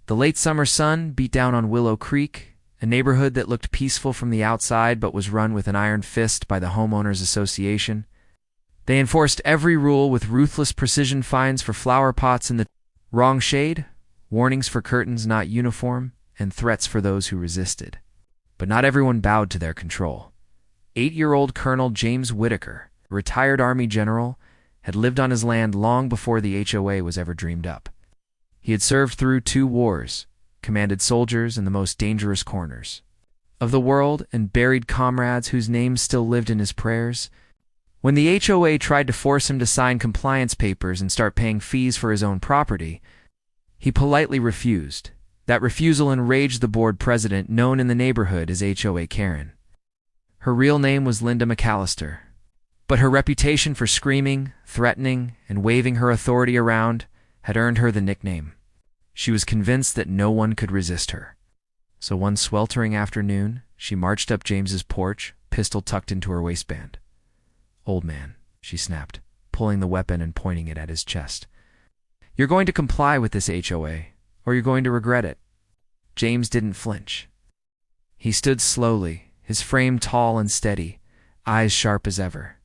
The late summer sun beat down on Willow Creek, a neighborhood that looked peaceful from the outside but was run with an iron fist by the homeowners association. They enforced every rule with ruthless precision, fines for flower pots in the wrong shade, warnings for curtains not uniform, and threats for those who resisted. But not everyone bowed to their control. 8-year-old Colonel James Whitaker, a retired Army general, had lived on his land long before the HOA was ever dreamed up. He had served through 2 wars, commanded soldiers in the most dangerous corners of the world, and buried comrades whose names still lived in his prayers. When the HOA tried to force him to sign compliance papers and start paying fees for his own property, he politely refused. That refusal enraged the board president, known in the neighborhood as HOA Karen. Her real name was Linda McAllister, but her reputation for screaming, threatening, and waving her authority around had earned her the nickname. She was convinced that no one could resist her. So one sweltering afternoon, she marched up James's porch, pistol tucked into her waistband. "Old man," she snapped, pulling the weapon and pointing it at his chest. "You're going to comply with this HOA, or you're going to regret it." James didn't flinch. He stood slowly, his frame tall and steady, eyes sharp as ever.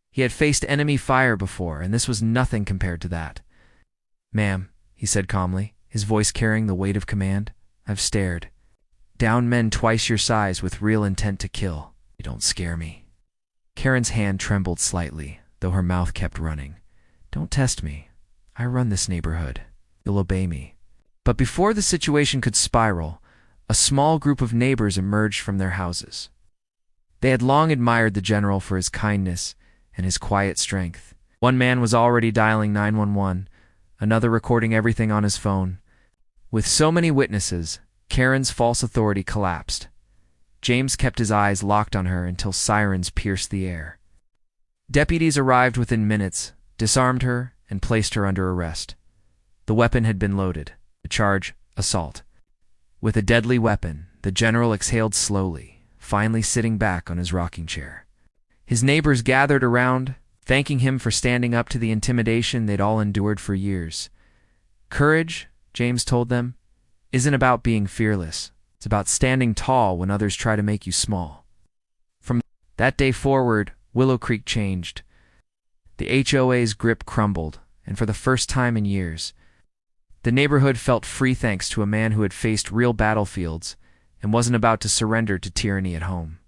He had faced enemy fire before, and this was nothing compared to that. "Ma'am," he said calmly, his voice carrying the weight of command, "I've stared down men twice your size with real intent to kill. You don't scare me." Karen's hand trembled slightly, though her mouth kept running. "Don't test me. I run this neighborhood. You'll obey me." But before the situation could spiral, a small group of neighbors emerged from their houses. They had long admired the general for his kindness and his quiet strength. One man was already dialing 911, another recording everything on his phone. With so many witnesses, Karen's false authority collapsed. James kept his eyes locked on her until sirens pierced the air. Deputies arrived within minutes, disarmed her, and placed her under arrest. The weapon had been loaded. The charge, assault. With a deadly weapon, the general exhaled slowly, finally sitting back on his rocking chair. His neighbors gathered around, thanking him for standing up to the intimidation they'd all endured for years. "Courage," James told them, "isn't about being fearless. It's about standing tall when others try to make you small." From that day forward, Willow Creek changed. The HOA's grip crumbled, and for the first time in years, the neighborhood felt free thanks to a man who had faced real battlefields and wasn't about to surrender to tyranny at home.